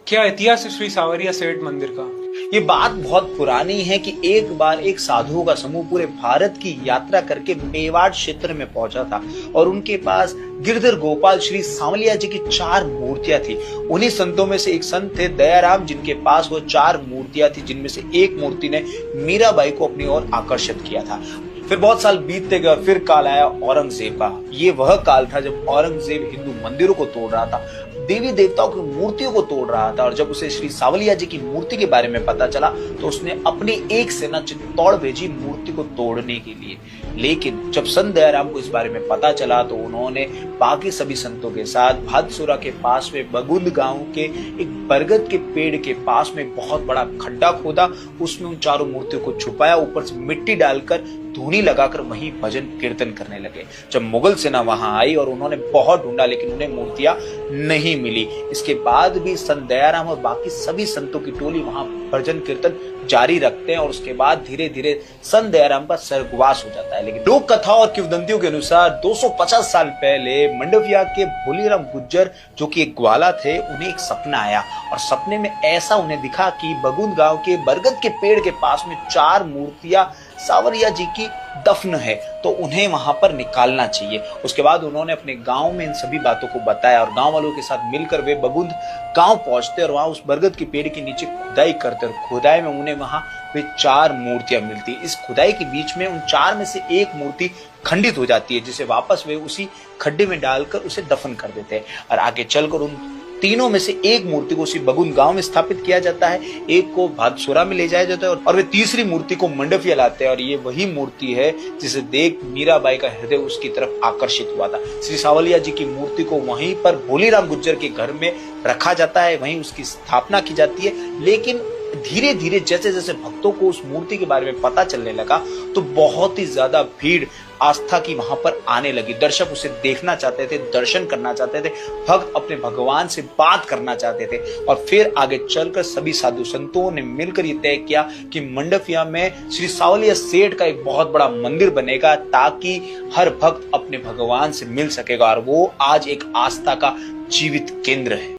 क्या इतिहास है श्री सावरिया सेठ मंदिर का? ये बात बहुत पुरानी है कि एक बार एक साधुओं का समूह पूरे भारत की यात्रा करके मेवाड़ क्षेत्र में पहुंचा था और उनके पास गिरधर गोपाल श्री सांवलिया जी की 4 मूर्तियां थी। उन्हीं संतों में से एक संत थे दयाराम, जिनके पास वो 4 मूर्तियां थी, जिनमें से एक मूर्ति ने मीराबाई को अपनी ओर आकर्षित किया था। फिर बहुत साल बीतते गए और फिर काल आया औरंगजेब का। ये वह काल था जब औरंगजेब हिंदू मंदिरों को तोड़ रहा था, देवी देवताओं की मूर्तियों को तोड़ रहा था। और जब उसे श्री सावलिया जी की मूर्ति के बारे में पता चला तो उसने अपनी एक सेना चित्तौड़ भेजी मूर्ति को तोड़ने के लिए। लेकिन जब संत दयाराम को इस बारे में पता चला तो उन्होंने बाकी सभी संतों के साथ भादसुरा के पास में बगुंद गांव के एक बरगद के पेड़ के पास में बहुत बड़ा खड्डा खोदा, उसमें उन 4 मूर्तियों को छुपाया, ऊपर से मिट्टी डालकर धूनी लगाकर वहीं भजन कीर्तन करने लगे। जब मुगल सेना वहां आई और उन्होंने बहुत ढूंढा लेकिन उन्हें मूर्तियां नहीं मिली। इसके बाद भी संत दयाराम और बाकी सभी संतों की टोली वहां भजन कीर्तन जारी रखते हैं और उसके बाद धीरे धीरे संत दयाराम का स्वर्गवास हो जाता है। लेकिन लोक कथा और किंवदंतियों के अनुसार 250 साल पहले मंडविया के भोलीराम गुज्जर, जो कि एक ग्वाला थे, उन्हें एक सपना आया और सपने में ऐसा उन्हें दिखा कि बगुंद गांव के बरगद के पेड़ के पास में 4 मूर्तियां सावरिया जी की दफन है, तो उन्हें वहां पर निकालना चाहिए। उसके बाद उन्होंने अपने गांव में इन सभी बातों को बताया और गांव वालों के साथ मिलकर वे बगुंद गांव पहुंचते और वहां उस बरगद के पेड़ के नीचे खुदाई करते और खुदाई में उन्हें वहां वे 4 मूर्तियां मिलती। इस खुदाई के बीच में उन 4 में से एक मूर्ति खंडित हो जाती है, जिसे वापस वे उसी खड्डे में डालकर उसे दफन कर देते हैं। और आगे चलकर उन तीनों में से एक मूर्ति को उसी बगुंद गांव में स्थापित किया जाता है, एक को भादसुरा में ले जाया जाता है और वे तीसरी मूर्ति को मंडविया लाते हैं। और ये वही मूर्ति है जिसे देख मीराबाई का हृदय उसकी तरफ आकर्षित हुआ था। श्री सावलिया जी की मूर्ति को वहीं पर भोलीराम गुज्जर के घर में रखा जाता है, वहीं उसकी स्थापना की जाती है। लेकिन धीरे धीरे जैसे जैसे भक्तों को उस मूर्ति के बारे में पता चलने लगा तो बहुत ही ज्यादा भीड़ आस्था की वहां पर आने लगी। दर्शक उसे देखना चाहते थे, दर्शन करना चाहते थे, भक्त अपने भगवान से बात करना चाहते थे। और फिर आगे चलकर सभी साधु संतों ने मिलकर ये तय किया कि मंडविया में श्री सावलिया सेठ का एक बहुत बड़ा मंदिर बनेगा, ताकि हर भक्त अपने भगवान से मिल सकेगा। और वो आज एक आस्था का जीवित केंद्र है।